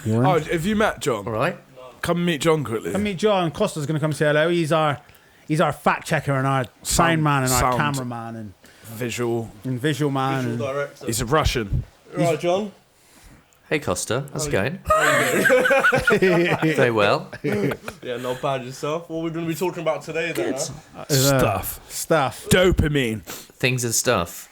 Oh, have you met John? All right. Come meet John quickly. Come meet John. Costa's going to come say hello. He's our fact checker and our sound man and our cameraman and visual man. Visual director. He's a Russian. Right, John. Hey, Costa. How's it going? Very well. Yeah, not bad yourself. What are we going to be talking about today then? Stuff. Dopamine. Things and stuff.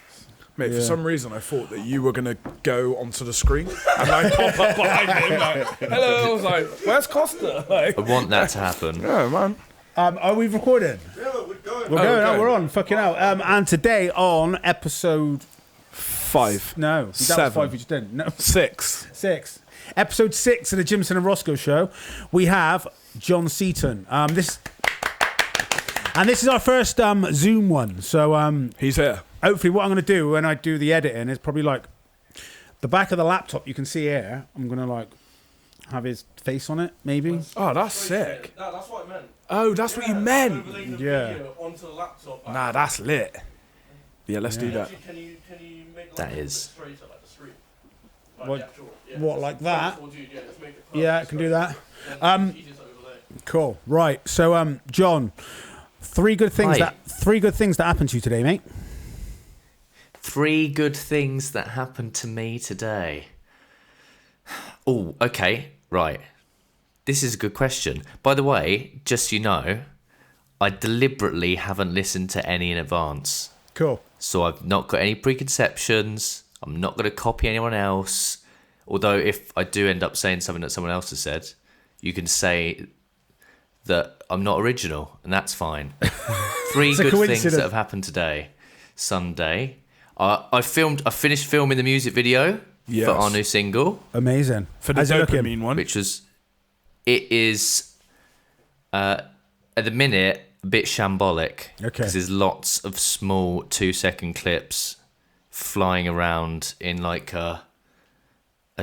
Mate, for some reason I thought that you were going to go onto the screen and like pop up behind him like, hello. I was like, where's Costa? Like, I want that to happen. yeah, man. Are we recording? Yeah, we're going. We're going. Oh, we're on. Fucking hell. And today on episode 5. No, that 7. was 5 you just didn't. No, 6. Episode 6 of the Gimson Rosko Show. We have John Seaton. This is our first Zoom one. So He's here. hopefully, what I'm going to do when I do the editing is probably like the back of the laptop. You can see here. I'm going to like have his face on it, maybe. Oh, that's sick. That's what I meant. Oh, that's what you meant. Overlaying the Yeah. video onto the laptop. Nah, that's lit. Yeah, let's do that. Can you make like That a bit is. straighter, like the street? Like What- the actual, what, like that? Dude, yeah, let's make it Yeah, I perfect can do that. straight. Easiest overlay. Cool. Right. So, John, three good things Hi. that happened to you today, mate. 3 good things that happened to me today. Oh, okay. Right. This is a good question. By the way, just so you know, I deliberately haven't listened to any in advance. Cool. So I've not got any preconceptions. I'm not going to copy anyone else. Although if I do end up saying something that someone else has said, you can say that I'm not original, and that's fine. 3 It's a good things coincidence. that have happened today. Sunday, I finished filming the music video Yes. for our new single, Amazing. For the How's it looking? dopamine one. which was, it is, at the minute, a bit shambolic. Okay. Because there's lots of small 2-second clips flying around in like a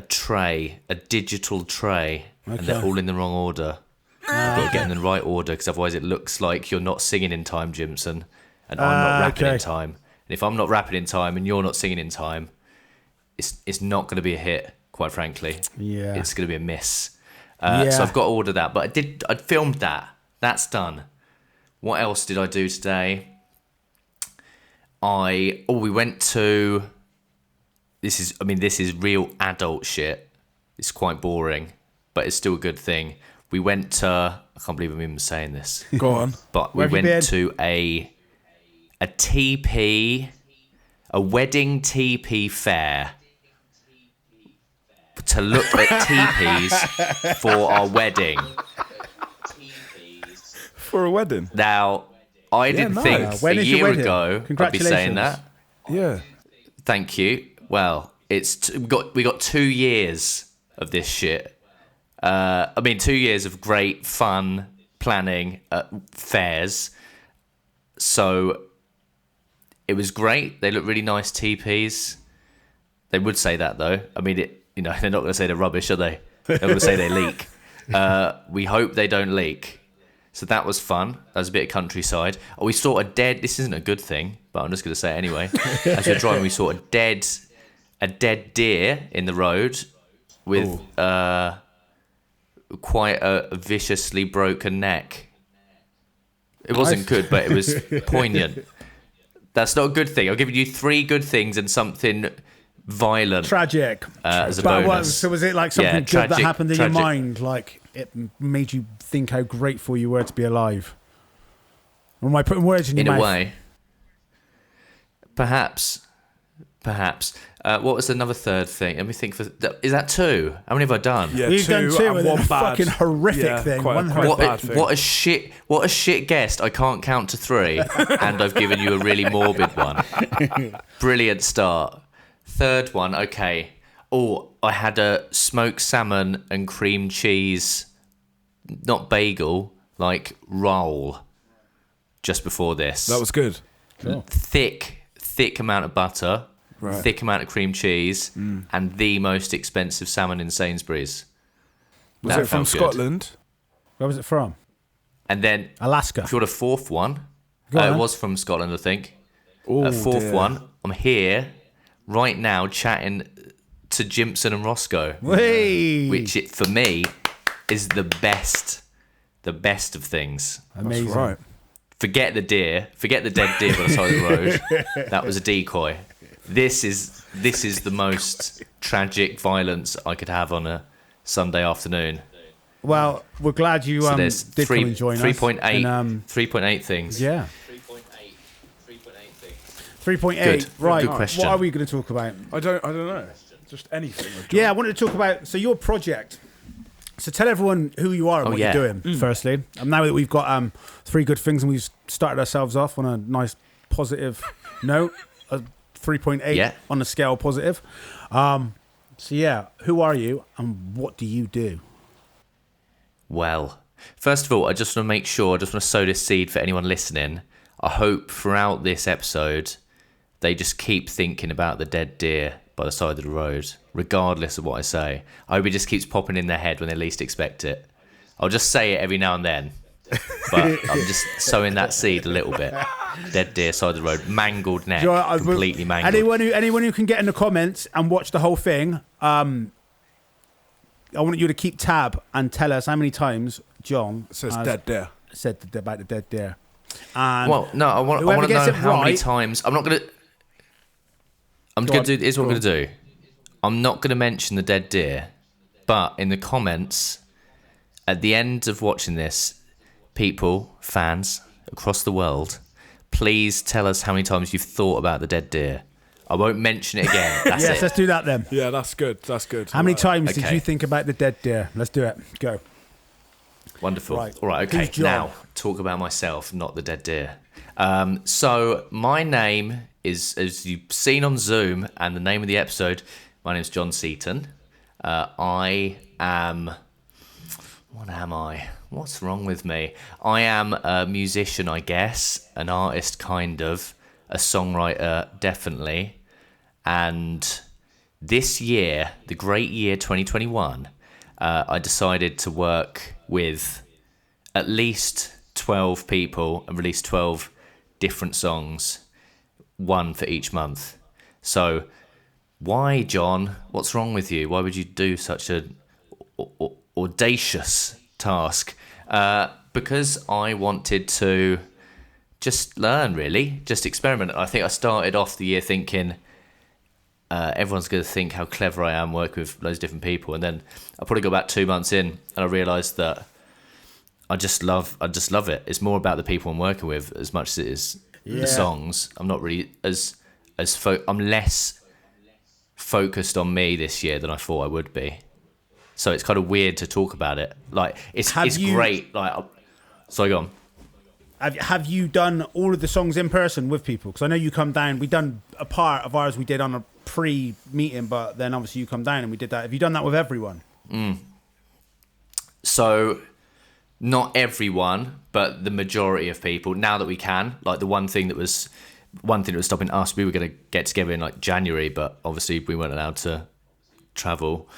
tray, a digital tray, and they're Okay. all in the wrong order. You've got to get in the right order, because otherwise it looks like you're not singing in time, Gimson, and I'm not rapping okay. in time. And if I'm not rapping in time and you're not singing in time, it's not going to be a hit, quite frankly. Yeah. It's going to be a miss. Yeah. So I've got to order that, but I'd filmed that. That's done. What else did I do today? We went to. This is real adult shit. It's quite boring, but it's still a good thing. We went to. I can't believe I'm even saying this. Go on. But we Where have you been? went to a TP, a wedding TP fair to look at TPs for our wedding. For a wedding. Now, I didn't nice. think When a is your year wedding? ago I'd be saying that. Yeah. Thank you. Well, we got 2 years of this shit. 2 years of great fun planning at fairs. So it was great. They look really nice TPs. They would say that though. I mean, they're not going to say they're rubbish, are they? They're going to say they leak. We hope they don't leak. So that was fun. That was a bit of countryside. We saw a dead. This isn't a good thing, but I'm just going to say it anyway. As we were driving, we saw a dead deer in the road with quite a viciously broken neck. It wasn't good, but it was poignant. That's not a good thing. I'll give you 3 good things and something violent. Tragic. As a But bonus. so was it like something Yeah, good that tragic- happened in tragic. your mind? Like it made you think how grateful you were to be alive? Or am I putting words in your In mouth? a way. Perhaps. What was another third thing? Let me think. Is that 2? How many have I done? Yeah, We've done 2 and and then one a bad. fucking horrific thing. Quite, One quite horrific- bad thing. What a shit guest. I can't count to 3, and I've given you a really morbid one. Brilliant start. Third one, okay. I had a smoked salmon and cream cheese, not bagel, like roll, just before this. That was good. thick amount of butter, Right. thick amount of cream cheese, and the most expensive salmon in Sainsbury's. Was That it from felt good. Scotland? Where was it from? And then Alaska. if you want a fourth one, Go on, it then. was from Scotland, I think. Oh, Fourth dear. one, I'm here right now chatting to Gimson and Rosko, Hey. which for me is the best of things. Amazing. That's right. Forget the dead deer by the side of the road. That was a decoy. This is the most tragic violence I could have on a Sunday afternoon. Well, we're glad you So there's did come and join us. 3.8 things. Yeah. 3.8. Good. Right. Good question. What are we going to talk about? I don't know. Just anything. with John. Yeah, I wanted to talk about your project. So tell everyone who you are and what yeah. you're doing. Firstly, now that we've got 3 good things and we've started ourselves off on a nice positive note, a 3.8 on the scale positive. So yeah, who are you and what do you do? Well, first of all, I just want to sow this seed for anyone listening. I hope throughout this episode, they just keep thinking about the dead deer by the side of the road, regardless of what I say. I hope it just keeps popping in their head when they least expect it. I'll just say it every now and then, but I'm just sowing that seed a little bit. Dead deer side of the road, mangled neck, completely mangled. Anyone who can get in the comments and watch the whole thing, I want you to keep tab and tell us how many times John says dead deer. Said about the dead deer. And well, no, I want to know how many times. I'm going to do. Here's what I'm going to do. I'm not going to mention the dead deer, but in the comments at the end of watching this, people, fans across the world, please tell us how many times you've thought about the dead deer. I won't mention it again. That's yes, it. let's do that then. Yeah, that's good. That's good. How many times Okay. did you think about the dead deer? Let's do it. Go. Wonderful. Right. All right, okay. Who's John? Now, talk about myself, not the dead deer. So, my name is, as you've seen on Zoom, and the name of the episode, my name's John Seaton. I am... What am I? What's wrong with me? I am a musician, I guess, an artist, kind of, a songwriter, definitely. And this year, the great year 2021, I decided to work with at least 12 people and release 12 different songs, one for each month. So why, John? What's wrong with you? Why would you do such an audacious task? Because I wanted to just learn, really, just experiment. I think I started off the year thinking everyone's going to think how clever I am working with loads of different people, and then I probably got about 2 months in, and I realised that I just love it. It's more about the people I'm working with as much as it is the songs. I'm not really I'm less focused on me this year than I thought I would be. So it's kind of weird to talk about it. Like it's great. Like, sorry, go on. Have you done all of the songs in person with people? Because I know you come down. We done a part of ours we did on a pre-meeting, but then obviously you come down and we did that. Have you done that with everyone? So not everyone, but the majority of people. Now that we can, like the one thing that was stopping us, we were going to get together in like January, but obviously we weren't allowed to travel.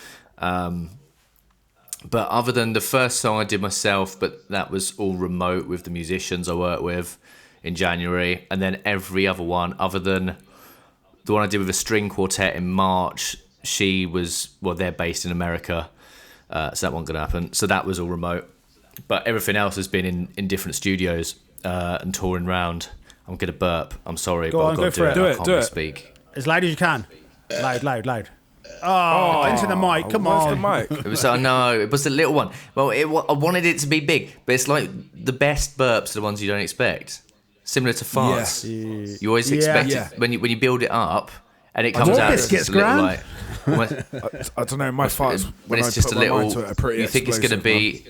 But other than the first song I did myself, but that was all remote with the musicians I worked with in January. And then every other one, other than the one I did with a string quartet in March, they're based in America. So that wasn't going to happen. So that was all remote. But everything else has been in different studios and touring around. I'm going to burp. I'm sorry, but I've got to do it. I can't really speak. As loud as you can. Loud. Oh, into the mic. Come on. Where's the mic? It was no, it was a little one. Well, I wanted it to be big, but it's like the best burps are the ones you don't expect. Similar to farts, you always expect it when you build it up, and it comes out. It's just a little like. I don't know. My farts When it's just a little. You think it's going to be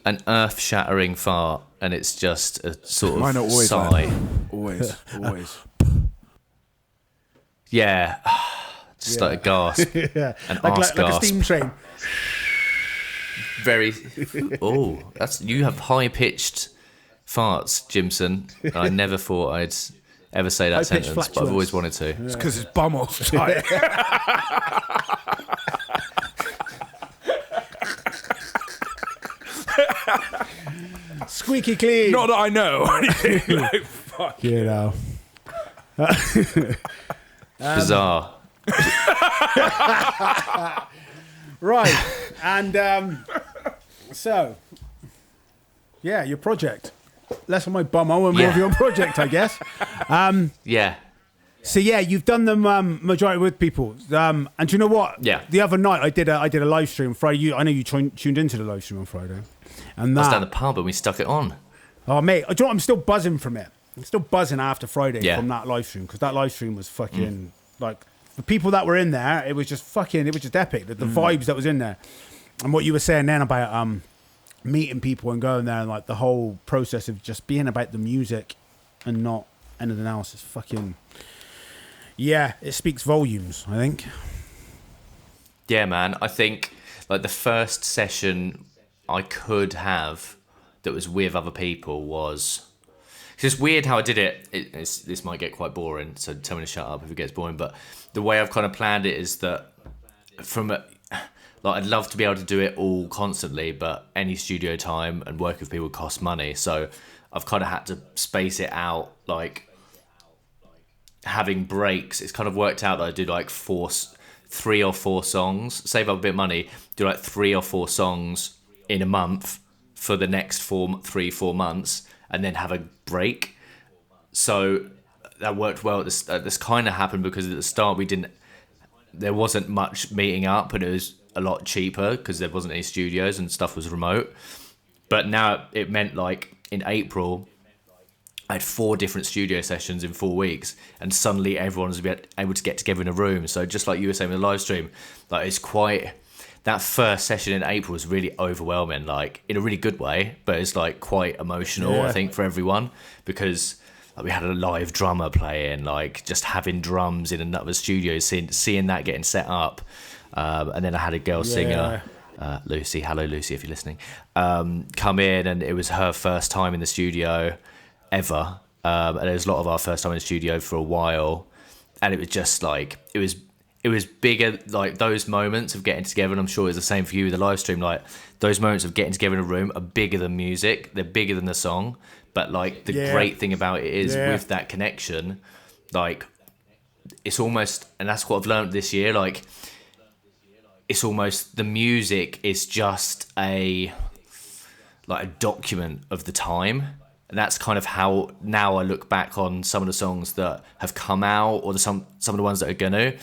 an earth-shattering fart, and it's just a sort of Mine are always sigh. Always. Yeah. Just like a gasp. An arse gasp. Like a steam train. Very. Oh, you have high-pitched farts, Gimson. I never thought I'd ever say that High-pitched sentence, but I've always wanted to. It's because his bumhole's tight. Squeaky clean. Not that I know. Like, fuck. You know. Bizarre. Right. And so, yeah, your project. Less on my bum, more of your project, I guess. Yeah. So yeah, you've done them majority with people. And do you know what? Yeah. The other night I did a live stream Friday. I know you tuned into the live stream on Friday. And I was down the pub and we stuck it on. Oh mate, do you know what? I'm still buzzing from it. I'm still buzzing after Friday Yeah. from that live stream, because that live stream was fucking like, the people that were in there, it was just epic. The vibes that was in there, and what you were saying then about meeting people and going there, and like the whole process of just being about the music and not anything else is fucking. Yeah, it speaks volumes, I think. Yeah, man. I think like the first session I could have that was with other people was. It's just weird how I did it. This might get quite boring, so tell me to shut up if it gets boring. But the way I've kind of planned it is that I'd love to be able to do it all constantly, but any studio time and work with people costs money. So I've kind of had to space it out, like having breaks. It's kind of worked out that I do like 3 or 4 songs, save up a bit of money, do like 3 or 4 songs in a month for the next 3-4 months, and then have a break. So that worked well. This kind of happened because at the start there wasn't much meeting up, and it was a lot cheaper because there wasn't any studios and stuff was remote. But now it meant like in April I had 4 different studio sessions in 4 weeks, and suddenly everyone was able to get together in a room. So just like you were saying with the live stream, like it's quite. That first session in April was really overwhelming, like in a really good way, but it's like quite emotional, I think, for everyone, because like, we had a live drummer playing, like just having drums in another studio, seeing that getting set up, and then I had a girl singer, Lucy, hello Lucy if you're listening, come in, and it was her first time in the studio ever, and it was a lot of our first time in the studio for a while, and it was just like it was bigger, like those moments of getting together, and I'm sure it's the same for you with the live stream, like those moments of getting together in a room are bigger than music, they're bigger than the song, but like the great thing about it is with that connection, like it's almost, and that's what I've learned this year, like it's almost, the music is just a document of the time. And that's kind of how now I look back on some of the songs that have come out, or some of the ones that are gonna.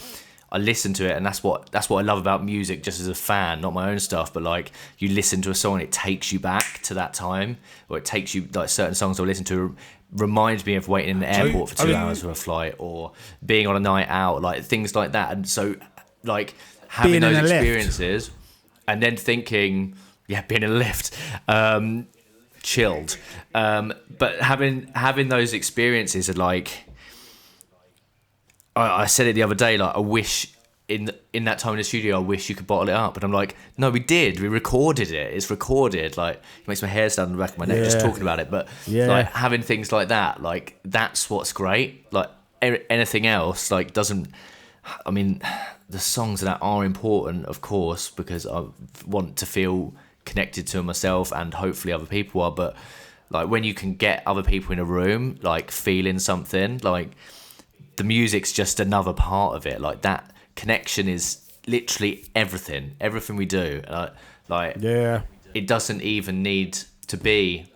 I listen to it, and that's what I love about music, just as a fan, not my own stuff, but like you listen to a song and it takes you back to that time, or it takes you, like certain songs I listen to reminds me of waiting in the airport for 2 hours for a flight, or being on a night out, like things like that. And so like having those experiences and then thinking, being in a lift, chilled, but having those experiences are like, I said it the other day, like I wish in that time in the studio, I wish you could bottle it up. And I'm like, no, we recorded it. It's recorded. Like it makes my hair stand on the back of my neck just talking about it. But like having things like that, like that's what's great. Like anything else, like doesn't. I mean, the songs that are important, of course, because I want to feel connected to myself, and hopefully other people are. But like when you can get other people in a room, like feeling something, like. The music's just another part of it. Like that connection is literally everything we do. It doesn't even need to be.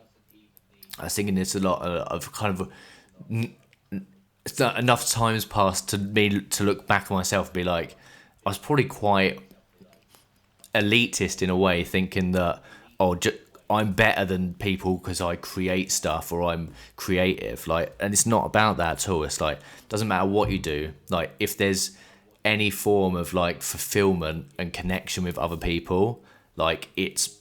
I was thinking this a lot of kind of. It's not enough times passed to me to look back on myself and be like, I was probably quite elitist in a way, thinking that I'm better than people because I create stuff, or I'm creative, like, and it's not about that at all. It's like, doesn't matter what you do, like if there's any form of like fulfillment and connection with other people, like it's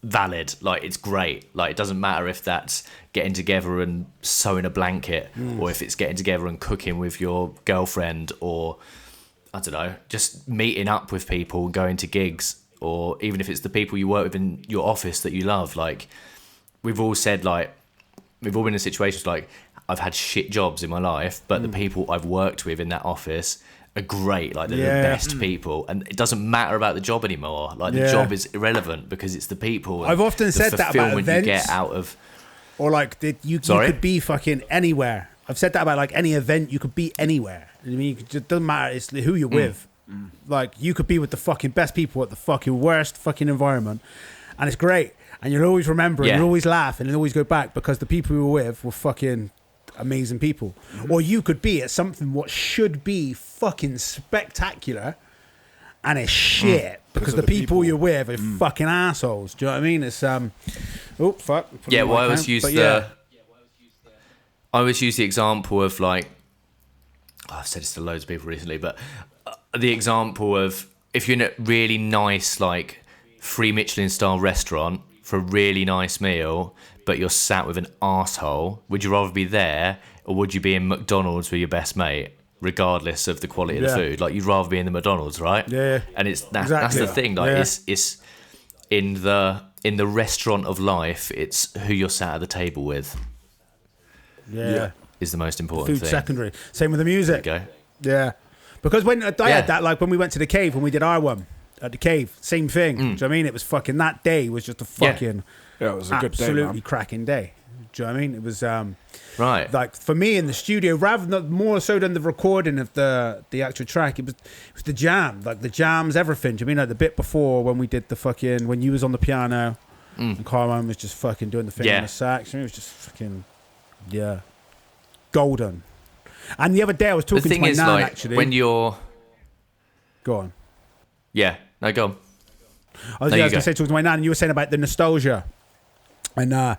valid, like it's great. Like it doesn't matter if that's getting together and sewing a blanket, or if it's getting together and cooking with your girlfriend, or I don't know, just meeting up with people and going to gigs. Or even if it's the people you work with in your office that you love. Like we've all said, like we've all been in situations like I've had shit jobs in my life, but the people I've worked with in that office are great. Like they're the best people, and it doesn't matter about the job anymore. Like the job is irrelevant because it's the people. I've often said that about events. You get out of, or like you could be fucking anywhere. I've said that about like any event. You could be anywhere. I mean, it doesn't matter. It's who you're with. Like, you could be with the fucking best people at the fucking worst fucking environment, and it's great. And you'll always remember, and you'll always laugh, and you'll always go back because the people you were with were fucking amazing people. Or you could be at something what should be fucking spectacular, and it's shit because the people you're with are fucking assholes. Do you know what I mean? It's oh fuck. Yeah, well, I always use the example of like, I've said this to loads of people recently, but the example of if you're in a really nice like 3 Michelin star restaurant for a really nice meal, but you're sat with an arsehole, would you rather be there or would you be in McDonald's with your best mate? Regardless of the quality of the food, like you'd rather be in the McDonald's, right? Yeah, and that's the thing. Like it's in the restaurant of life. It's who you're sat at the table with. Yeah, is the most important food thing. Secondary. Same with the music. There you go. Yeah, because when I had that, like when we went to the cave, when we did our one at the cave, same thing. Do you know what I mean? It was fucking, that day was just a fucking it was a good day, absolutely cracking day. Do you know what I mean? It was right. Like for me in the studio, rather than more so than the recording of the actual track, it was the jam, like the jams, everything. Do you mean like the bit before when we did the fucking, when you was on the piano and Carmine was just fucking doing the thing on the sax? I mean, it was just fucking golden. And the other day I was talking to my nan, like, actually. When you're... Go on. Yeah, no, go on. I was going to say, talking to my nan, and you were saying about the nostalgia. And I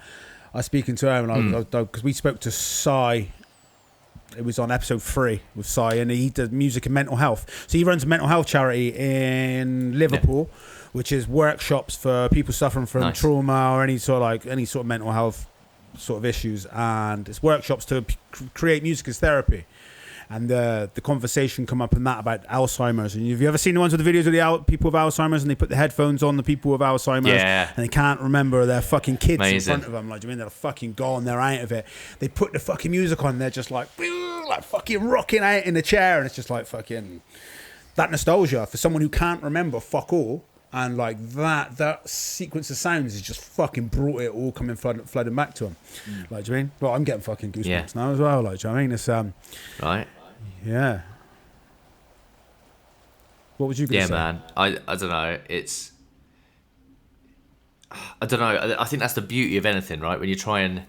was speaking to her, and because we spoke to Cy. It was on episode 3 with Cy, and he does music and mental health. So he runs a mental health charity in Liverpool, which is workshops for people suffering from trauma or any sort of mental health sort of issues, and it's workshops to create music as therapy. And the conversation come up in that about Alzheimer's. And have you ever seen the ones with the videos of the people with Alzheimer's, and they put the headphones on the people with Alzheimer's, and they can't remember their fucking kids in front of them? Like, do you mean they're fucking gone? They're out of it. They put the fucking music on. They're just like fucking rocking out in the chair, and it's just like fucking that nostalgia for someone who can't remember fuck all. And like that sequence of sounds is just fucking brought it all coming flooding back to him. Like, do you mean? Well, I'm getting fucking goosebumps now as well. Like, do you know what I mean? It's right. Yeah. What would you say? Man. I don't know. I don't know. I think that's the beauty of anything, right? When you try and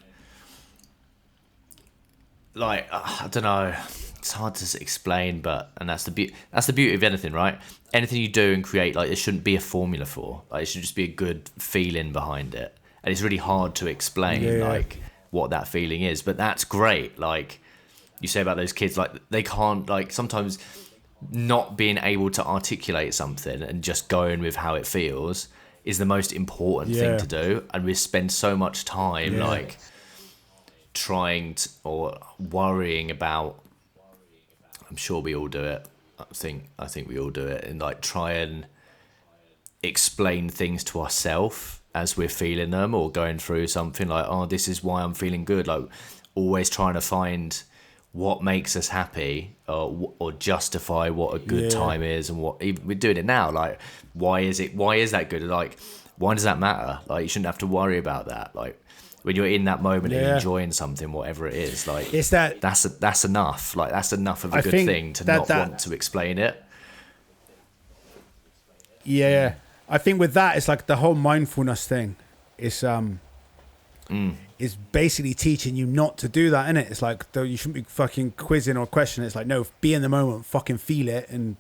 like, I don't know. It's hard to explain, and that's the beauty of anything, right? Anything you do and create, like, there shouldn't be a formula for. Like, it should just be a good feeling behind it, and it's really hard to explain like what that feeling is. But that's great. Like you say about those kids, like they can't, like, sometimes not being able to articulate something and just going with how it feels is the most important thing to do. And we spend so much time like trying to, or worrying about. I'm sure we all do it. I think we all do it, and like try and explain things to ourselves as we're feeling them or going through something. Like, oh, this is why I'm feeling good. Like, always trying to find what makes us happy, or justify what a good time is, and what we're doing it now. Like, why is that good? Like, why does that matter? Like, you shouldn't have to worry about that. Like, when you're in that moment and enjoying something, whatever it is, like, it's that's enough. Like, that's enough of a good thing to not want to explain it. Yeah, I think with that, it's like the whole mindfulness thing. It's is basically teaching you not to do that, innit? It's like, you shouldn't be fucking quizzing or questioning. It's like, no, be in the moment, fucking feel it, and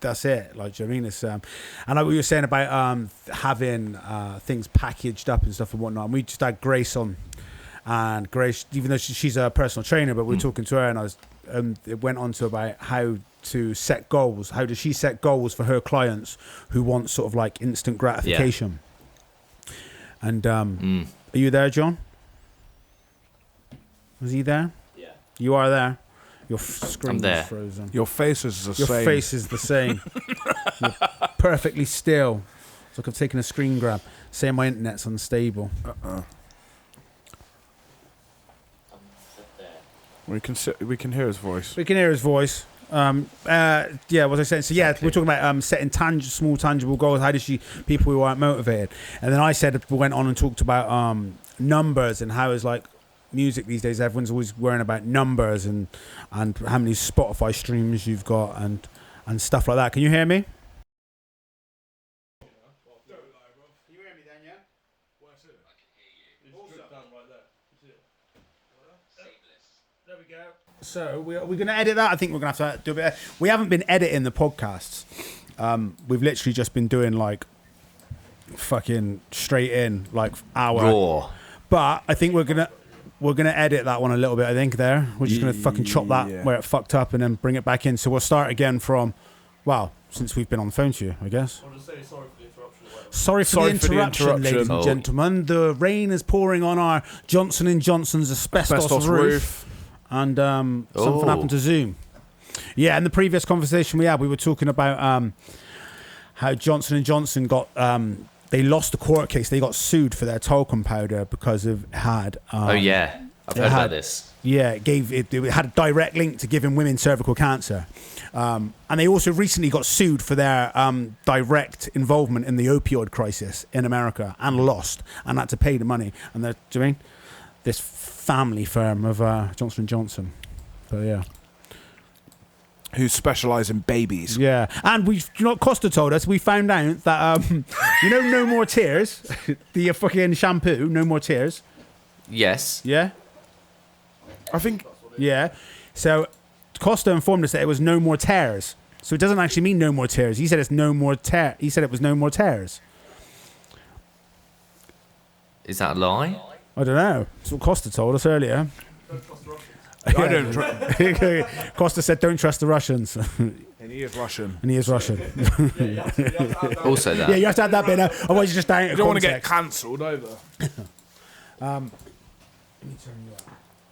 that's it. Like, do you know what I mean? It's and like what you were saying about having things packaged up and stuff and whatnot. And we just had Grace on, and Grace, even though she's a personal trainer, but we were talking to her, and it went on to about how to set goals. How does she set goals for her clients who want sort of like instant gratification? And are you there, John? Was he there? Yeah. You are there. Your screen is frozen. Your face is the same. Your face is the same. You're perfectly still. It's like I've taken a screen grab. Saying my internet's unstable. We can hear his voice. We can hear his voice. What was I saying? So we're talking about setting small tangible goals. How does people who aren't motivated? And then I went on and talked about numbers, and how is like music these days, everyone's always worrying about numbers and how many Spotify streams you've got, and and stuff like that. Can you hear me? So we're going to edit that. I think we're going to have to do a bit. We haven't been editing the podcasts. We've literally just been doing like fucking straight in, like hour Raw. But I think we're gonna edit that one a little bit. I think we're just gonna fucking chop that where it fucked up and then bring it back in. So we'll start again from, well, since we've been on the phone to you, I guess. I'll just say sorry for the interruption. Sorry for the interruption, ladies and gentlemen. The rain is pouring on our Johnson & Johnson's asbestos roof. And something happened to Zoom. Yeah, in the previous conversation we had, we were talking about how Johnson & Johnson got... they lost the court case. They got sued for their talcum powder because it had... I've heard about this. Yeah, it had a direct link to giving women cervical cancer. And they also recently got sued for their direct involvement in the opioid crisis in America and lost and had to pay the money. And do you mean? This family firm of Johnson & Johnson. But yeah. Who specialise in babies. Yeah. And Costa told us, we found out that, No More Tears, the fucking shampoo, No More Tears. Yes. Yeah? I think... Yeah. So Costa informed us that it was No More Tears. So it doesn't actually mean No More Tears. He said it's No More Tear. He said it was No More Tears. Is that a lie? I don't know. That's what Costa told us earlier. I don't Costa said, don't trust the Russians. And he is Russian. Also that. Yeah, you have to add that bit. Otherwise, you just don't. You don't want to get cancelled either. Let me turn you up.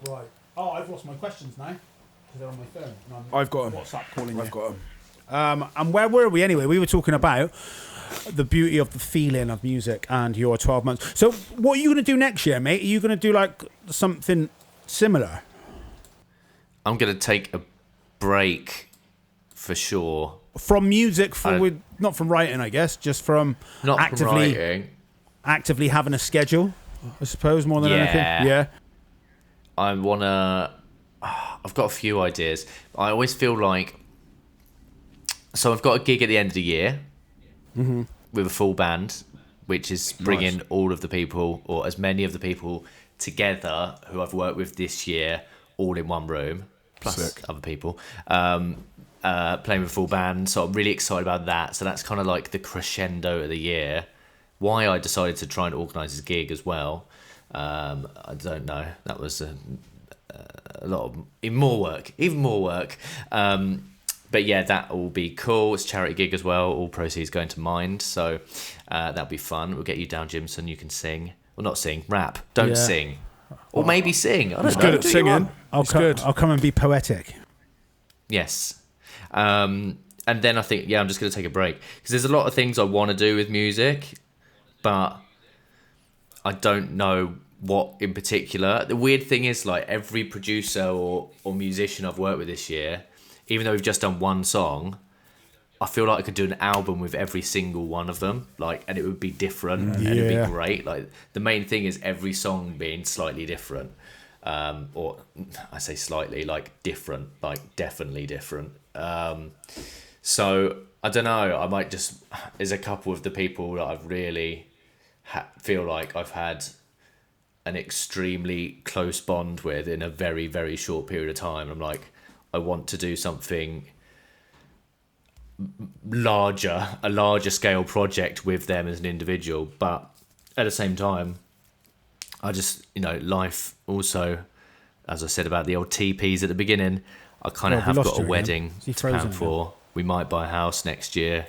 Right. Oh, I've lost my questions now. Because they're on my phone. And I've got them. WhatsApp calling I've you. got them. And where were we anyway? We were talking about the beauty of the feeling of music and your 12 months. So what are you going to do next year, mate? Are you going to do like something similar? I'm going to take a break for sure. From music, not from writing, I guess, just from Not actively from writing. Actively having a schedule, I suppose, more than anything. Yeah. I want to... I've got a few ideas. I always feel like... So I've got a gig at the end of the year with a full band, which is bringing all of the people, or as many of the people together who I've worked with this year, all in one room, plus other people, playing with a full band. So I'm really excited about that. So that's kind of like the crescendo of the year. Why I decided to try and organise this gig as well, I don't know. That was a lot of even more work. But yeah, that will be cool. It's a charity gig as well. All proceeds going to Mind. So that'll be fun. We'll get you down, Gimson. You can sing. Well, not sing, rap. Don't sing. Or maybe sing. I don't know. Good at singing. I'll come and be poetic. Yes. And then I think, I'm just going to take a break. Because there's a lot of things I want to do with music, but I don't know what in particular. The weird thing is, like, every producer or musician I've worked with this year, even though we've just done one song, I feel like I could do an album with every single one of them, like, and it would be different and it'd be great. Like, the main thing is every song being slightly different, or I say slightly, like different, like definitely different. So I don't know. I might just, there's a couple of the people that I've really feel like I've had an extremely close bond with in a very, very short period of time. I'm like, I want to do something larger, a larger scale project with them as an individual, but at the same time, I just, life also, as I said about the old TPs at the beginning, I kind of have got a wedding to plan for. We might buy a house next year.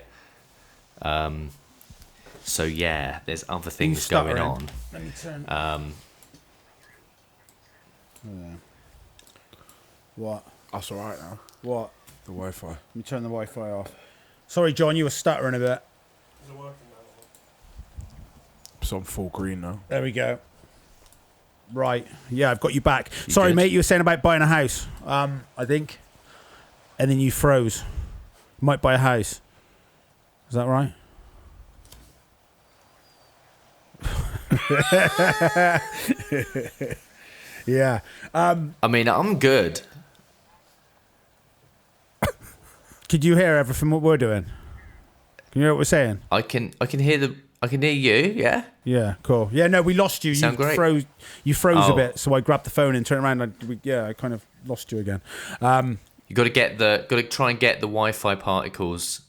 So yeah, there's other things going on. Let me turn. What? That's all right now. What? The Wi-Fi. Let me turn the Wi-Fi off. Sorry, John, you were stuttering a bit. Is it working now? It's on full green now. There we go. Right. Yeah, I've got you back. Sorry, mate, you were saying about buying a house, I think. And then you froze. Might buy a house. Is that right? Yeah. I mean, I'm good. Could you hear everything what we're doing? Can you hear what we're saying? I can hear you. Yeah. Yeah, cool. Yeah, no, we lost you. Sound great. You froze a Oh. bit, so I grabbed the phone and turned around. I kind of lost you again. You got to try and get the Wi-Fi particles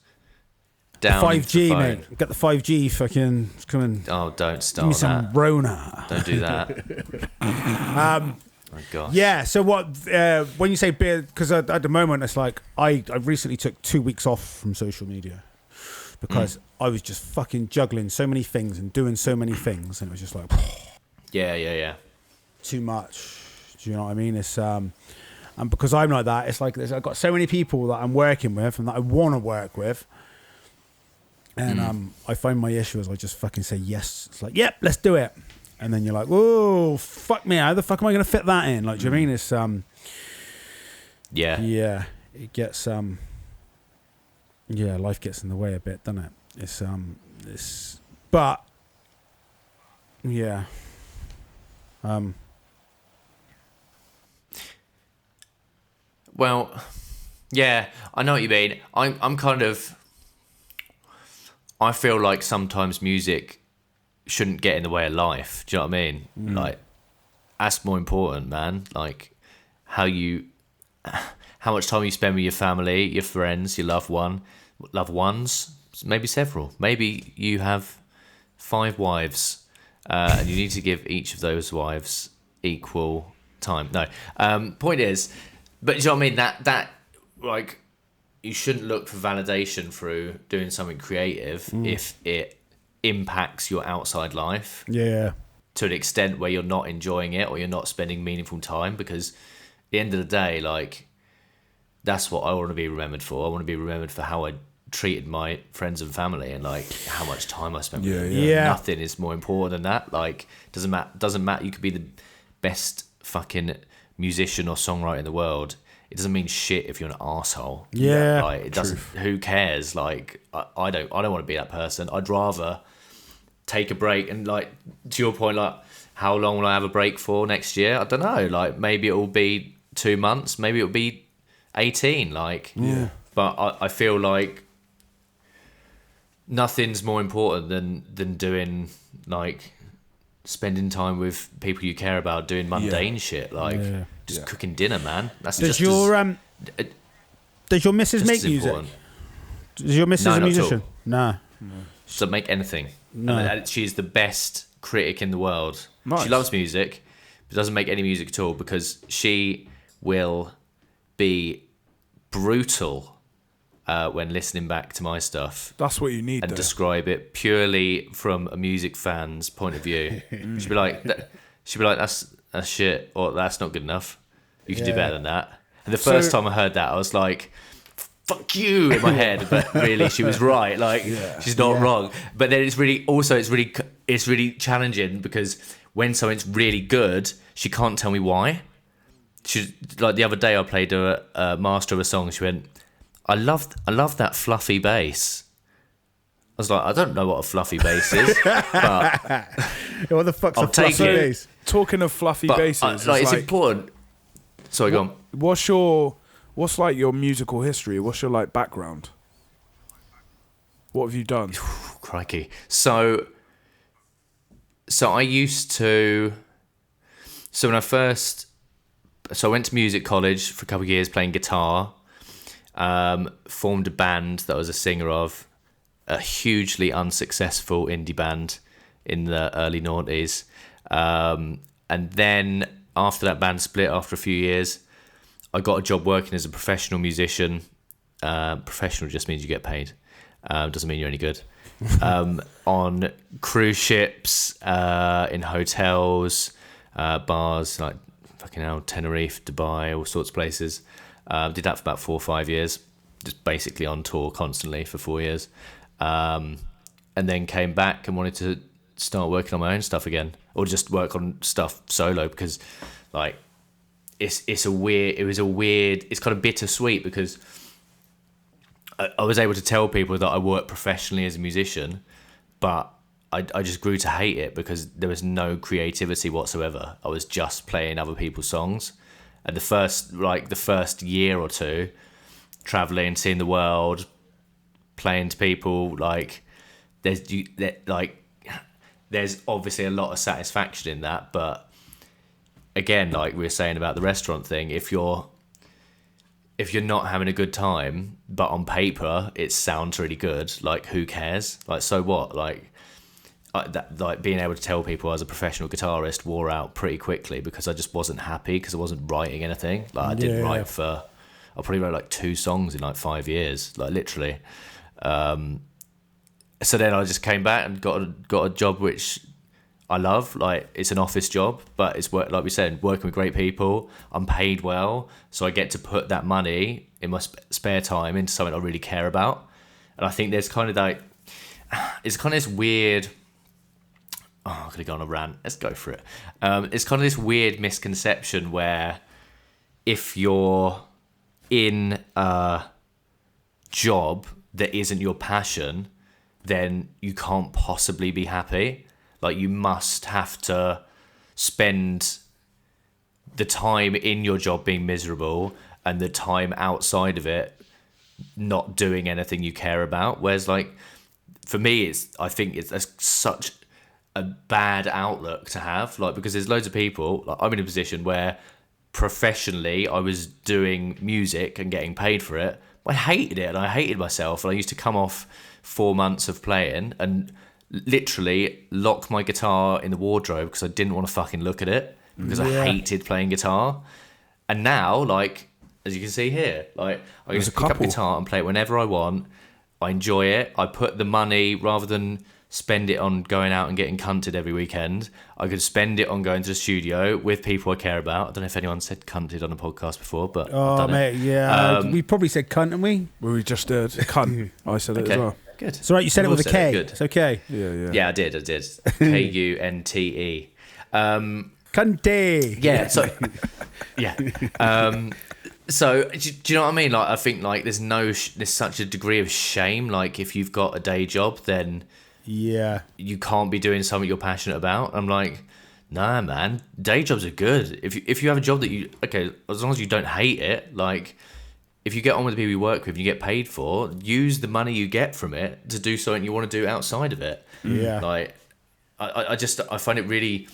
down. 5G, the phone. mate. Get the 5G. Fucking come and Oh, don't give start me some that. Rona. Don't do that. Oh gosh. Yeah. So what? When you say beer, because at the moment it's like I recently took 2 weeks off from social media because I was just fucking juggling so many things and doing so many things, and it was just like Yeah. too much. Do you know what I mean? It's and because I'm like that, it's like I've got so many people that I'm working with and that I want to work with, and I find my issue is I just fucking say yes. It's like, yep, let's do it. And then you're like, whoa, fuck me, how the fuck am I going to fit that in? Like, do you know what I mean? It's, Yeah. it gets, life gets in the way a bit, doesn't it? But, yeah. Well, yeah, I know what you mean. I'm kind of. I feel like sometimes music shouldn't get in the way of life. Do you know what I mean? Like, that's more important, man. Like, how much time you spend with your family, your friends, your loved ones, maybe several. Maybe you have 5 wives, and you need to give each of those wives equal time. No, point is, but do you know what I mean? That like, you shouldn't look for validation through doing something creative if it impacts your outside life to an extent where you're not enjoying it or you're not spending meaningful time, because at the end of the day, like, that's what I want to be remembered for. I want to be remembered for how I treated my friends and family and like how much time I spent with them. Yeah. Nothing is more important than that. Like, doesn't matter. You could be the best fucking musician or songwriter in the world. It doesn't mean shit if you're an asshole. Yeah. Like, it doesn't. Who cares? Like, I don't want to be that person. I'd rather take a break, and like, to your point, like, how long will I have a break for next year? I don't know. Like, maybe it will be 2 months, maybe it'll be 18. Like, but I feel like nothing's more important than doing, like, spending time with people you care about, doing mundane shit, like just cooking dinner, man. That's does your missus make music? Important. Does your missus No, a not at musician? all. No. She doesn't make anything. No. And she's the best critic in the world. Nice. She loves music, but doesn't make any music at all, because she will be brutal when listening back to my stuff That's what you need, and though. describe it purely from a music fan's point of view. She'd be like, that's shit, or that's not good enough. You can do better than that. And the first time I heard that, I was like, fuck you, in my head. But really, she was right. Like, she's not wrong. But then it's really challenging, because when something's really good, she can't tell me why. She, like, the other day I played her a master of a song. She went, I love that fluffy bass. I was like, I don't know what a fluffy bass is, but What the fuck's I'll a fluffy take it. bass? Talking of fluffy basses, it's important. Sorry, go on. What's like your musical history? What's your like background? What have you done? Crikey. So I used to. So when I went to music college for a couple of years playing guitar. Formed a band that I was a singer of, a hugely unsuccessful indie band in the early noughties. And then after that band split after a few years, I got a job working as a professional musician. Professional just means you get paid. Doesn't mean you're any good. On cruise ships, in hotels, bars, like fucking hell, Tenerife, Dubai, all sorts of places. Did that for about 4 or 5 years, just basically on tour constantly for 4 years. And then came back and wanted to start working on my own stuff again, or just work on stuff solo, because like it's kind of bittersweet, because I was able to tell people that I work professionally as a musician, but I just grew to hate it because there was no creativity whatsoever. I was just playing other people's songs. And the first year or two, traveling, seeing the world, playing to people, like there's obviously a lot of satisfaction in that, but again, like we were saying about the restaurant thing, if you're not having a good time, but on paper it sounds really good, like who cares? Like, so what? Like being able to tell people I was a professional guitarist wore out pretty quickly because I just wasn't happy because I wasn't writing anything. Like I didn't write I probably wrote like 2 songs in like 5 years, like literally. So then I just came back and got a job which I love. Like, it's an office job, but it's work, like we said, working with great people. I'm paid well, so I get to put that money in my spare time into something I really care about. And I think there's kind of like, it's kind of this weird. Oh, I'm gonna go on a rant. Let's go for it. It's kind of this weird misconception where if you're in a job that isn't your passion, then you can't possibly be happy. Like, you must have to spend the time in your job being miserable and the time outside of it not doing anything you care about. Whereas, like, for me, I think it's such a bad outlook to have, like, because there's loads of people, like, I'm in a position where professionally I was doing music and getting paid for it, but I hated it and I hated myself, and I used to come off 4 months of playing and literally lock my guitar in the wardrobe because I didn't want to fucking look at it because I hated playing guitar. And now, like, as you can see here, like, I can just pick up guitar and play it whenever I want. I enjoy it. I put the money, rather than spend it on going out and getting cunted every weekend, I could spend it on going to the studio with people I care about. I don't know if anyone said cunted on a podcast before, but I've done mate, it. yeah. We probably said cunt, didn't we? Well, we just did. Cunt. I said it as well. Good. It's all right, you said it with a K. Good. It's okay. Yeah, I did. Kunte. Cunty. Yeah, so... yeah. So, do you know what I mean? Like, I think, like, there's such a degree of shame. Like, if you've got a day job, then... Yeah. You can't be doing something you're passionate about. I'm like, nah, man. Day jobs are good. If you have a job that you... Okay, as long as you don't hate it, like... If you get on with the people you work with and you get paid for, use the money you get from it to do something you want to do outside of it. Yeah. Like, I find it really,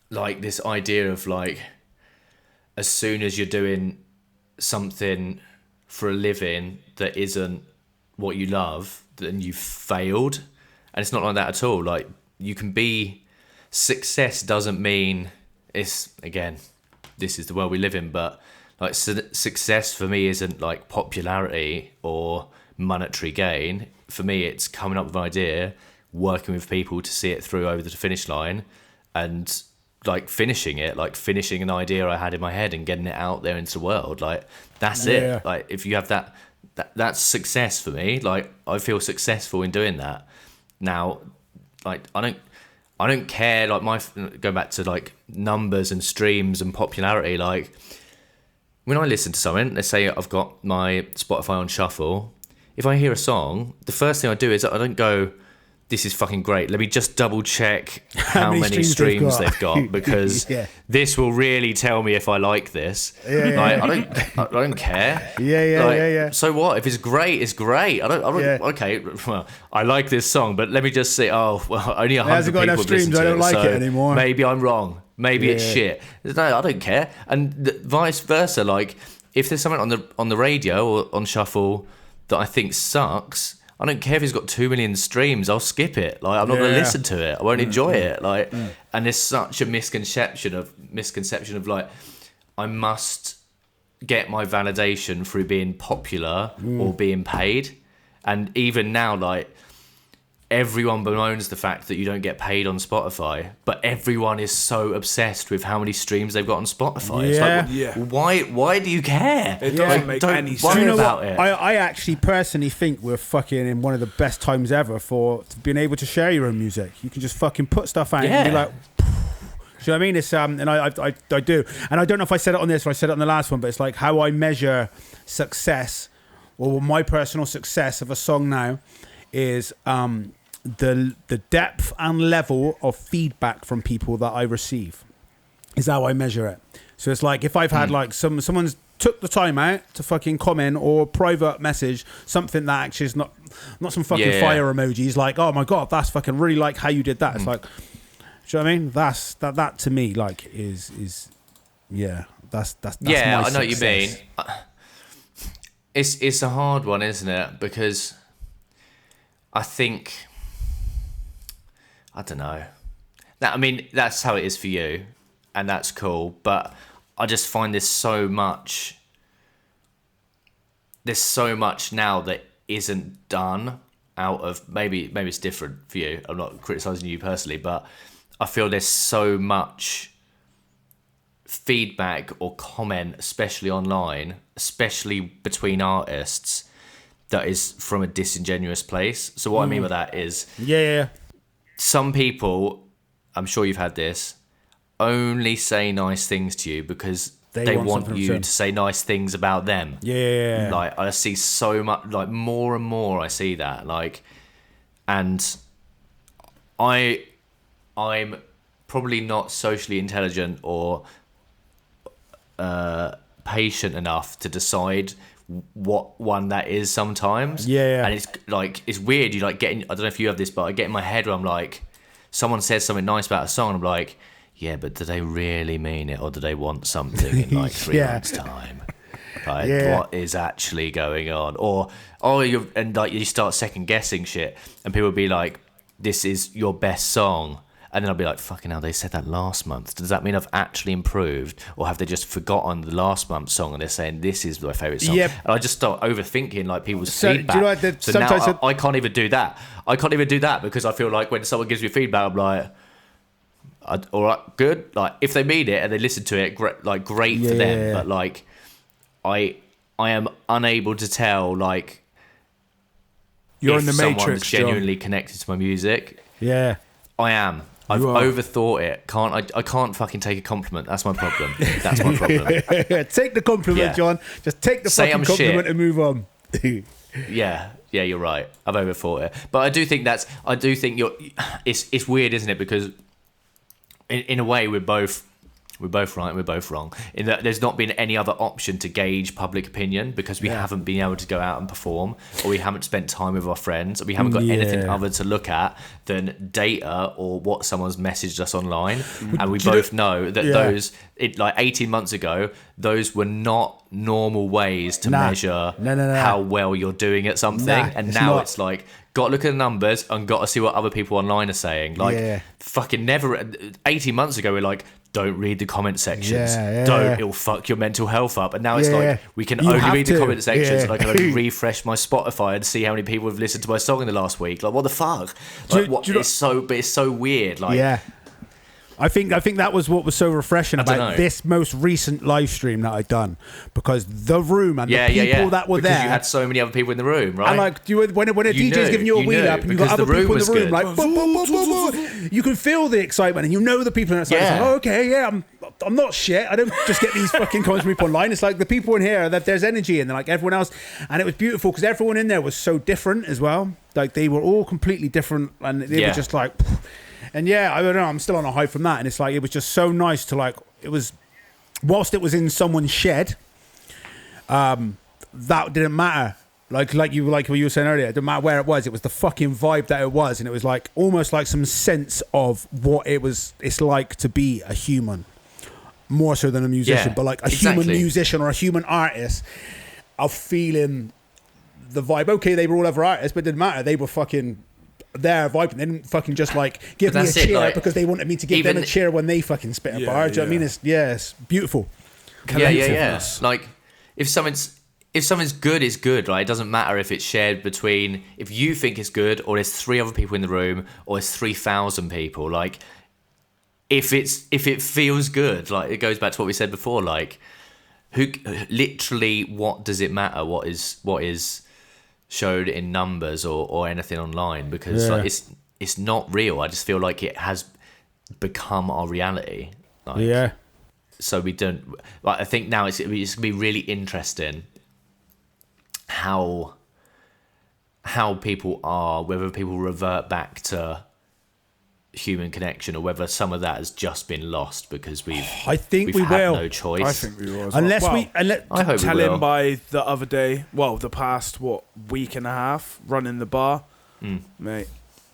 like, this idea of, like, as soon as you're doing something for a living that isn't what you love, then you've failed. And it's not like that at all. Like, you can be... Success doesn't mean... It's, again, this is the world we live in, but... Like, success for me isn't like popularity or monetary gain. For me, it's coming up with an idea, working with people to see it through over the finish line, and like finishing it, like finishing an idea I had in my head and getting it out there into the world. Like, that's it. Like, if you have that's success for me. Like, I feel successful in doing that. Now, like, I don't care. Like, go back to like numbers and streams and popularity. Like, when I listen to something, let's say I've got my Spotify on shuffle, if I hear a song, the first thing I do is I don't go, this is fucking great. Let me just double check how many streams they've got, because this will really tell me if I like this. I don't care. Yeah. So what? If it's great, it's great. I don't. Okay, well, I like this song, but let me just say, only 100 people have listened to it. I don't like it anymore. Maybe I'm wrong. Maybe it's shit. No, I don't care. And vice versa. Like, if there's something on the radio or on shuffle that I think sucks, I don't care if it's got 2 million streams. I'll skip it. Like, I'm not going to listen to it. I won't enjoy it. Like, and there's such a misconception of like, I must get my validation through being popular or being paid. And even now, like, everyone bemoans the fact that you don't get paid on Spotify, but everyone is so obsessed with how many streams they've got on Spotify. It's like, why do you care? It doesn't make any sense. Worry about it. I actually personally think we're fucking in one of the best times ever for being able to share your own music. You can just fucking put stuff out and be like... Do you know what I mean? It's and I do. And I don't know if I said it on this or I said it on the last one, but it's like how I measure success, or my personal success of a song now is... the depth and level of feedback from people that I receive is how I measure it. So it's like, if I've had like someone's took the time out to fucking comment or private message something that actually is not some fucking fire emojis like, oh my god, that's fucking really like how you did that. It's like, do you know what I mean? That to me like is that's yeah, my I know what you mean. success. It's a hard one, isn't it? Because I think, I don't know. I mean, that's how it is for you, and that's cool. But I just find there's so much now that isn't done out of, maybe it's different for you. I'm not criticizing you personally, but I feel there's so much feedback or comment, especially online, especially between artists, that is from a disingenuous place. So what I mean by that is, some people, I'm sure you've had this, only say nice things to you because they want you to say nice things about them. Yeah. Like, I see so much, like, more and more I see that, like, and I'm probably not socially intelligent or patient enough to decide what one that is sometimes. And it's like, it's weird, you like getting, I don't know if you have this, but I get in my head where I'm like, someone says something nice about a song and I'm like, yeah, but do they really mean it, or do they want something in like 3 months time? Like, what is actually going on? Or you start second guessing shit, and people will be like, this is your best song. And then I'll be like, fucking hell, they said that last month. Does that mean I've actually improved? Or have they just forgotten the last month's song and they're saying, this is my favourite song? Yep. And I just start overthinking like people's feedback. Do you know so now I can't even do that. I can't even do that because I feel like when someone gives me feedback, I'm like, all right, good. Like, if they mean it and they listen to it, great for them. But like, I am unable to tell, like, you're if in the someone's matrix, genuinely connected to my music. Yeah. I am. I've overthought it. I can't fucking take a compliment. That's my problem. That's my problem. Take the compliment, John. Just take the fucking compliment and move on. Yeah, you're right. I've overthought it. But I do think it's weird, isn't it? Because in a way we're both right and we're both wrong, in that there's not been any other option to gauge public opinion because we haven't been able to go out and perform, or we haven't spent time with our friends, or we haven't got anything other to look at than data or what someone's messaged us online. And we both know that those, like 18 months ago, those were not normal ways to measure how well you're doing at something. And now it's like, got to look at the numbers and got to see what other people online are saying. Like, fucking never. 18 months ago, we're like, don't read the comment sections. Don't, it'll fuck your mental health up. And now it's like, we can only read the comment sections and I can only refresh my Spotify and see how many people have listened to my song in the last week. Like, what the fuck? Like, it's so weird. Like, I think that was what was so refreshing about this most recent live stream that I'd done, because the room and the people that were because there, you had so many other people in the room, right? And like, when a DJ's giving you a wheel up and you got other people in the room, like, boom, boom, boom, boom, boom, you can feel the excitement and you know the people inside. It's like, oh, okay, I'm not shit. I don't just get these fucking comments from people online. It's like the people in here, that there's energy and like everyone else, and it was beautiful because everyone in there was so different as well. Like, they were all completely different, and they were just like. And I don't know, I'm still on a high from that. And it's like, it was just so nice to like, it was, whilst it was in someone's shed, that didn't matter. Like what you were saying earlier, it didn't matter where it was the fucking vibe that it was. And it was like, almost like some sense of what it's like to be a human. More so than a musician, but like a human musician or a human artist of feeling the vibe. Okay, they were all other artists, but it didn't matter. They were fucking there vibing. They didn't fucking just like give me a cheer like, because they wanted me to give them a cheer when they fucking spit a bar. Do you know what I mean? It's beautiful. Yeah. Like, if something's good, it's good, right? It doesn't matter if it's shared between, if you think it's good, or there's 3 other people in the room, or there's 3,000 people. Like, if it feels good, like, it goes back to what we said before. Like, what does it matter? What is showed in numbers or anything online, because like, it's not real. I just feel like it has become our reality. Like, so we don't. Like, I think now it's gonna be really interesting how people are, whether people revert back to human connection, or whether some of that has just been lost because we've we had will. no choice. I think we will. Unless well, we, I hope tell we will. him by the other day. Well, the past week and a half running the bar, mate.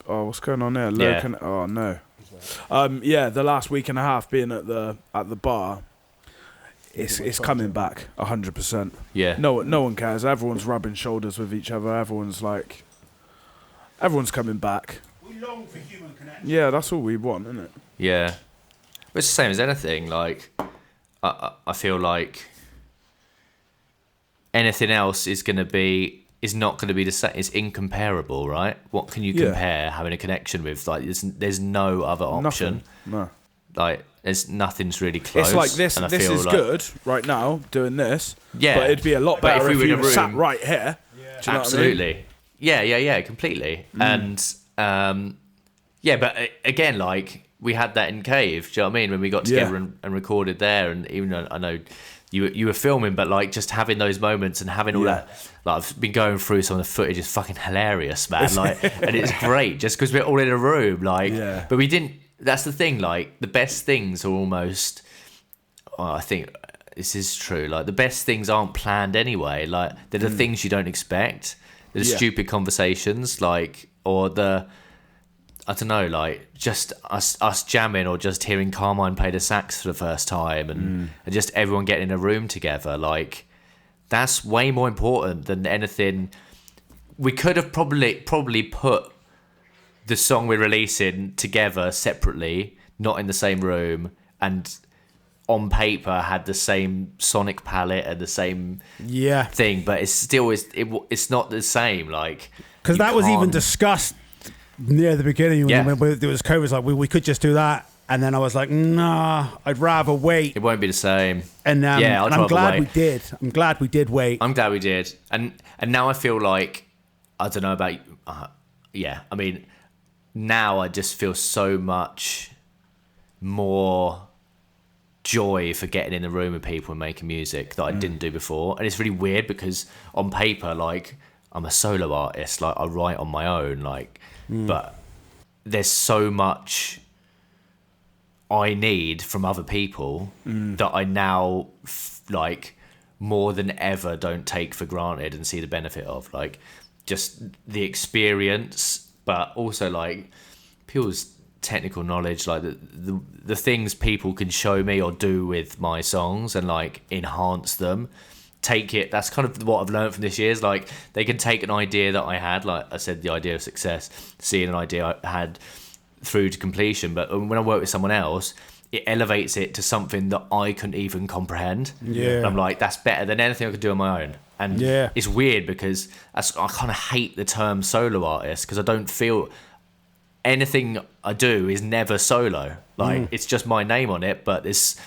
Oh, what's going on there? Yeah. Oh no. The last week and a half being at the bar, it's coming back 100%. Yeah. No one cares. Everyone's rubbing shoulders with each other. Everyone's coming back. we long for human connection. Yeah, that's all we want, isn't it? Yeah. But it's the same as anything. Like, I feel like anything else is not going to be the same. It's incomparable, right? What can you compare having a connection with? Like, there's no other option. Nothing. No. Like, nothing's really close. It's like this. and I This feel is like, good right now doing this. Yeah. But it'd be a lot But better if we if were in you a were room- sat right here. Do you know what I mean? Absolutely. Yeah, completely. And but again, like, we had that in Cave. Do you know what I mean? When we got together and recorded there, and even though I know you were filming, but like just having those moments and having all that. Like, I've been going through some of the footage. It's fucking hilarious, man. Like, and it's great just because we're all in a room. Like, but we didn't. That's the thing. Like, the best things are almost. Well, I think this is true. Like, the best things aren't planned anyway. Like, they're the things you don't expect. They're the stupid conversations, like, or the. I don't know, like, just us jamming, or just hearing Carmine play the sax for the first time, and just everyone getting in a room together. Like, that's way more important than anything. We could have probably put the song we're releasing together separately, not in the same room, and on paper had the same sonic palette and the same thing, but it's still it's not the same. Like, because that was even discussed near the beginning when there was COVID. Like, we could just do that, and then I was like, nah, I'd rather wait. It won't be the same. And and I'm glad wait. we did. I'm glad we did wait. I'm glad we did, and now I feel like, I don't know about I mean, now I just feel so much more joy for getting in the room with people and making music that I didn't do before. And it's really weird because on paper, like, I'm a solo artist, like, I write on my own, like, but there's so much I need from other people that I now like more than ever don't take for granted and see the benefit of, like, just the experience, but also like people's technical knowledge, like the things people can show me or do with my songs and like enhance them. That's kind of what I've learned from this year, is like, they can take an idea that I had, like I said, the idea of success, seeing an idea I had through to completion, but when I work with someone else, it elevates it to something that I couldn't even comprehend. And I'm like, that's better than anything I could do on my own. And it's weird because I kind of hate the term solo artist, because I don't feel anything I do is never solo. Like, it's just my name on it, but it's,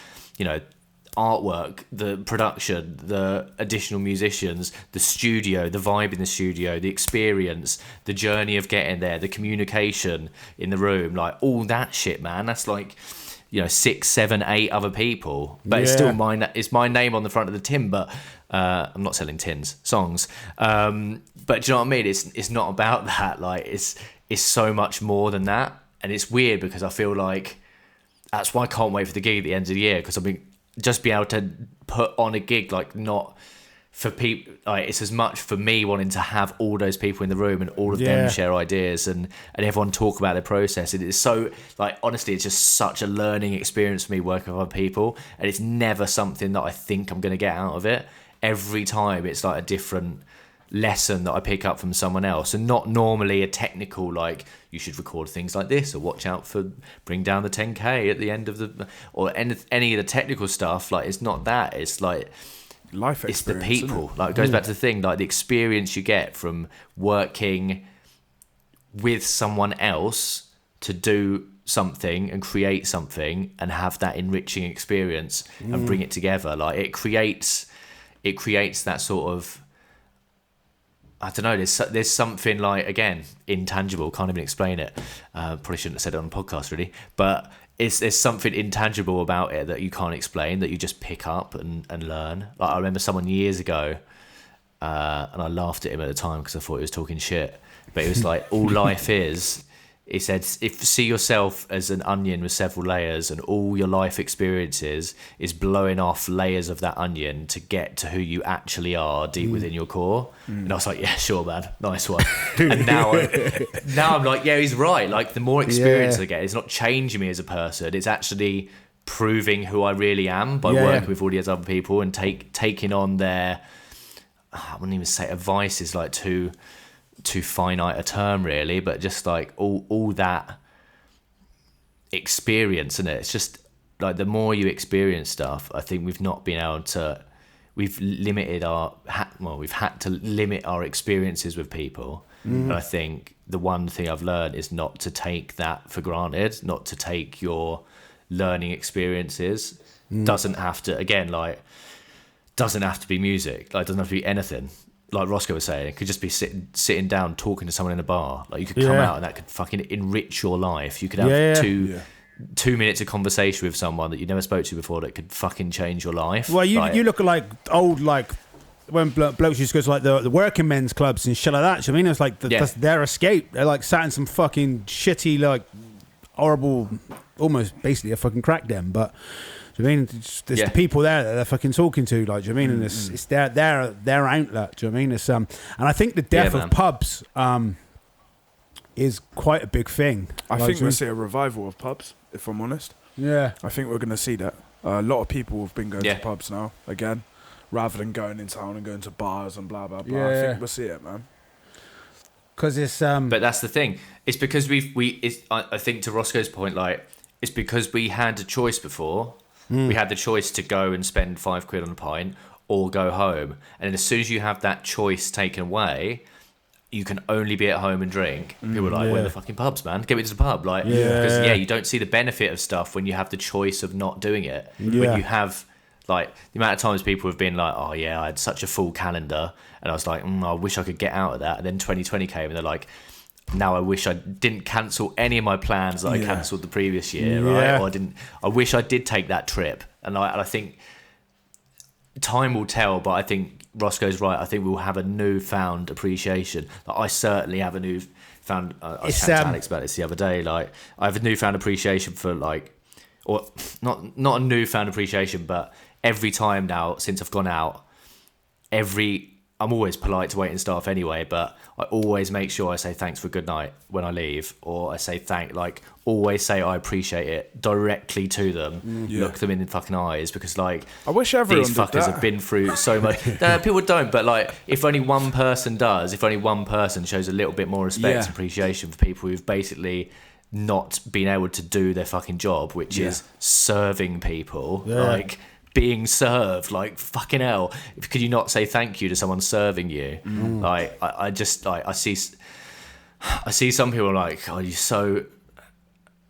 artwork, the production, the additional musicians, the studio, the vibe in the studio, the experience, the journey of getting there, the communication in the room, like, all that shit, man. That's like, 6, 7, 8 other people, but it's still mine. It's my name on the front of the tin, but I'm not selling songs. But do you know what I mean? It's not about that. Like, it's so much more than that. And it's weird because I feel like that's why I can't wait for the gig at the end of the year, because I've been just be able to put on a gig, like, not for people, like, it's as much for me wanting to have all those people in the room and all of them share ideas and everyone talk about their process. It is so, like, honestly, it's just such a learning experience for me working with other people, and it's never something that I think I'm going to get out of it. Every time it's like a different lesson that I pick up from someone else, and not normally a technical, like, you should record things like this, or watch out for bring down the 10k at the end of the, or any of the technical stuff. Like, it's not that, it's like life experience, it's the people. Like, it goes back to the thing, like, the experience you get from working with someone else to do something and create something and have that enriching experience and bring it together. Like, it creates that sort of, I don't know, there's something, like, again, intangible, can't even explain it. Probably shouldn't have said it on the podcast, really. But there's something intangible about it that you can't explain, that you just pick up and learn. Like, I remember someone years ago, and I laughed at him at the time because I thought he was talking shit. But it was like, all life is he said, if see yourself as an onion with several layers, and all your life experiences is blowing off layers of that onion to get to who you actually are deep within your core. And I was like, yeah, sure, man, nice one. And now I'm like, yeah, he's right. Like, the more experience I get, it's not changing me as a person, it's actually proving who I really am by working with all these other people and taking on their, I wouldn't even say advice is like too finite a term really, but just like all that experience in it. It's just like the more you experience stuff, I think we've had to limit our experiences with people. And I think the one thing I've learned is not to take that for granted, not to take your learning experiences. Doesn't have to be music, like doesn't have to be anything. Like Roscoe was saying, it could just be sitting down talking to someone in a bar. Like, you could come out and that could fucking enrich your life. You could have 2 minutes of conversation with someone that you never spoke to before that could fucking change your life. Well, you look at like old, like when blokes used to go to like the working men's clubs and shit like that. I mean, it's like that's their escape. They're like sat in some fucking shitty, like horrible, almost basically a fucking crack den, but. Do you mean it's the people there that they're fucking talking to? Like, do you mean? And it's their outlet. Do you mean? It's and I think the death of pubs is quite a big thing. I think we'll see a revival of pubs. If I'm honest, I think we're going to see that. A lot of people have been going to pubs now again, rather than going in town and going to bars and blah blah blah. I think we'll see it, man. Because it's But that's the thing. It's because I think to Roscoe's point, like, it's because we had a choice before. We had the choice to go and spend £5 on a pint or go home. And as soon as you have that choice taken away, you can only be at home and drink. People are like, where are the fucking pubs, man? Get me to the pub. Like, because you don't see the benefit of stuff when you have the choice of not doing it. When you have, like, the amount of times people have been like, oh yeah, I had such a full calendar. And I was like, I wish I could get out of that. And then 2020 came and they're like, now I wish I didn't cancel any of my plans that I cancelled the previous year, right? Or I wish I did take that trip. And I think time will tell, but I think Roscoe's right. I think we'll have a newfound appreciation. Like, I certainly have a newfound. I was chatting to Alex about this the other day. Like, I have a newfound appreciation for, like, or not a newfound appreciation, but every time now since I've gone out, I'm always polite to waiting staff anyway, but I always make sure I say thanks for good night when I leave, or I say always say I appreciate it directly to them, look them in the fucking eyes, because like I wish everyone these fuckers have been through so much. No, people don't, but like if only one person shows a little bit more respect and appreciation for people who've basically not been able to do their fucking job, which is serving people, like being served, like fucking hell. Could you not say thank you to someone serving you? Like I just like I see some people like, oh, you're so.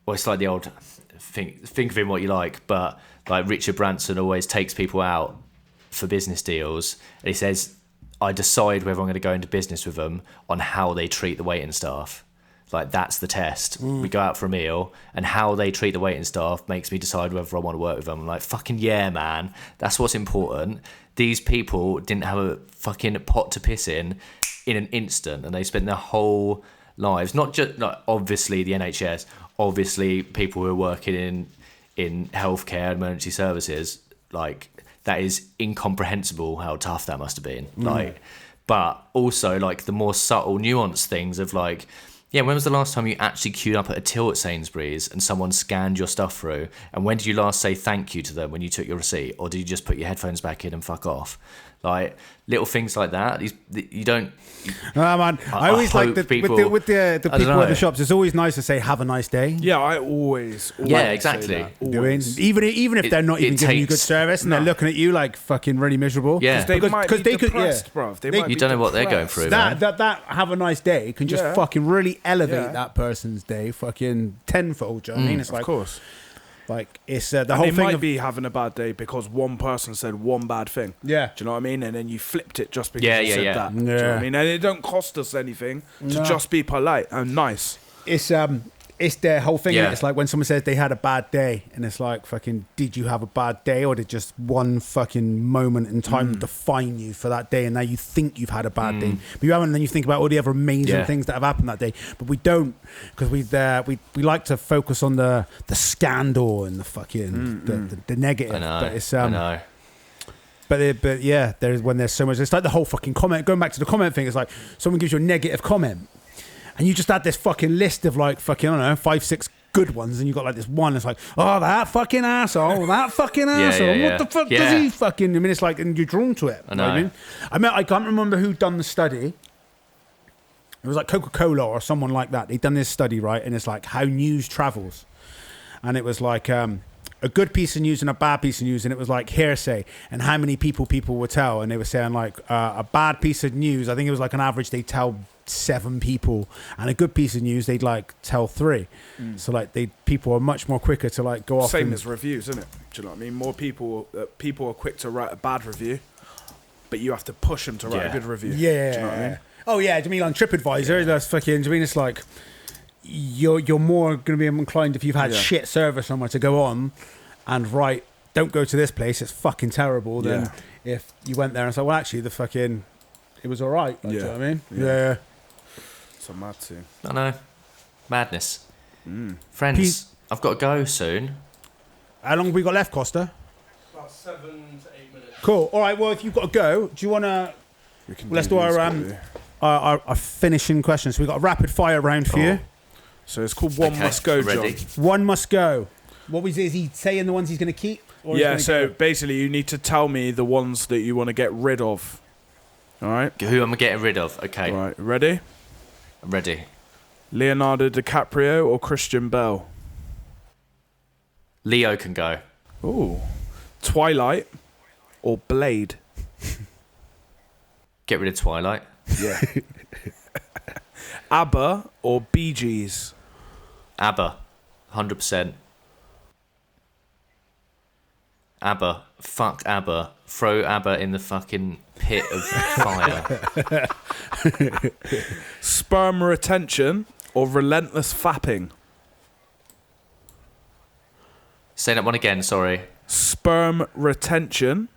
Well, it's like the old think of him what you like, but like Richard Branson always takes people out for business deals, and he says, I decide whether I'm going to go into business with them on how they treat the waiting staff. Like, that's the test. We go out for a meal, and how they treat the waiting staff makes me decide whether I want to work with them. I'm like, fucking yeah, man. That's what's important. These people didn't have a fucking pot to piss in an instant, and they spent their whole lives, not just, like, obviously the NHS, obviously people who are working in healthcare, emergency services, like, that is incomprehensible how tough that must have been. Like, but also, like, the more subtle, nuanced things of, like, yeah, when was the last time you actually queued up at a till at Sainsbury's and someone scanned your stuff through? And when did you last say thank you to them when you took your receipt? Or did you just put your headphones back in and fuck off? Like, little things like that. You don't... No, man. I always like with the people at the shops, it's always nice to say, have a nice day. Yeah, I always yeah, exactly. Even if they're not even giving you good service and they're looking at you like fucking really miserable. Yeah. Because they could, bruv. You don't know what they're going through, man. That have a nice day can just fucking really elevate that person's day fucking tenfold. Do you know what I mean? It's like, of course. Like, it's the whole thing. They might be having a bad day because one person said one bad thing. Yeah. Do you know what I mean? And then you flipped it just because you said that. Yeah. Do you know what I mean? And it don't cost us anything to just be polite and nice. It's it's their whole thing. Yeah. It's like when someone says they had a bad day, and it's like, fucking, did you have a bad day, or did just one fucking moment in time define you for that day, and now you think you've had a bad day, but you haven't, and then you think about all the other amazing things that have happened that day, but we don't, because we like to focus on the scandal and the fucking the negative. I know. But it's I know. But yeah, there's so much. It's like the whole fucking comment. Going back to the comment thing, it's like someone gives you a negative comment, and you just had this fucking list of like fucking, I don't know, 5-6 good ones, and you got like this one. It's like, oh, that fucking asshole, that fucking asshole. What the fuck does he fucking? I mean, it's like, and you're drawn to it. I know. You know what I mean, I can't remember who done the study. It was like Coca-Cola or someone like that. They'd done this study, right? And it's like how news travels, and it was like a good piece of news and a bad piece of news, and it was like hearsay and how many people would tell, and they were saying like a bad piece of news, I think it was like on average they tell 7 people, and a good piece of news they'd like tell 3. So like people are much more quicker to like go off. Same as reviews, isn't it? Do you know what I mean? More people are quick to write a bad review, but you have to push them to write a good review. Yeah. Do you know what I mean? Oh yeah, do you mean on TripAdvisor? That's fucking. Do you mean it's like you're more going to be inclined if you've had shit service somewhere to go on and write, don't go to this place, it's fucking terrible, than if you went there and said, well, actually, it was all right. Like, do you know what I mean? Yeah. It's a mad thing. I know. Madness. Friends, I've got to go soon. How long have we got left, Costa? About 7 to 8 minutes. Cool. All right, well, if you've got to go, do you want to... Let's do our finishing questions. So we've got a rapid fire round for you. So it's called One Must Go, ready. John. One must go. What is he saying, the ones he's going to keep? So basically you need to tell me the ones that you want to get rid of. All right? Who am I getting rid of? Okay. All right, ready? I'm ready. Leonardo DiCaprio or Christian Bale? Leo can go. Ooh. Twilight or Blade? Get rid of Twilight. Yeah. ABBA or Bee Gees? ABBA. 100%. ABBA. Fuck ABBA. Throw ABBA in the fucking pit of fire. Sperm retention or relentless fapping? Say that one again, sorry. Sperm retention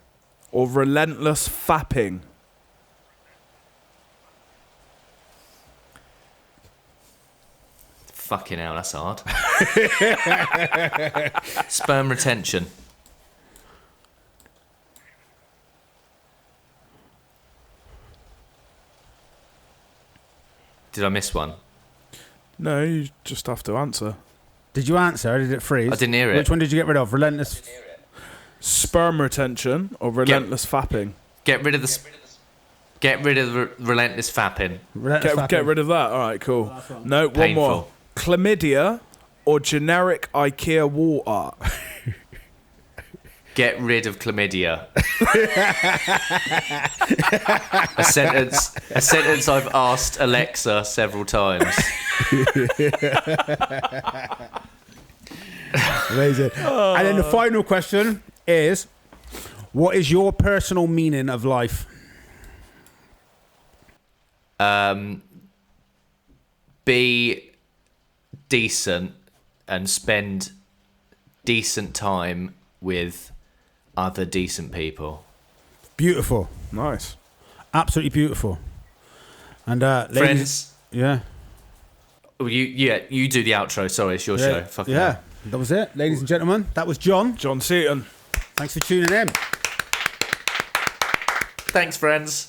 or relentless fapping? Fucking hell, that's hard. Sperm retention. Did I miss one? No, you just have to answer. Did you answer or did it freeze? I didn't hear it. Which one did you get rid of? Relentless... Sperm retention or relentless fapping? Get rid of the relentless fapping. Get rid of that. All right, cool. No, Painful. one more. Chlamydia or generic IKEA wall art? Get rid of chlamydia. a sentence I've asked Alexa several times. Amazing. And then the final question is, what is your personal meaning of life? Be decent and spend decent time with other decent people. Beautiful. Nice. Absolutely beautiful. And ladies, friends. Yeah. You do the outro. Sorry, it's your show. Fuck yeah. That was it, ladies and gentlemen. That was John Seaton. Thanks for tuning in. Thanks, friends.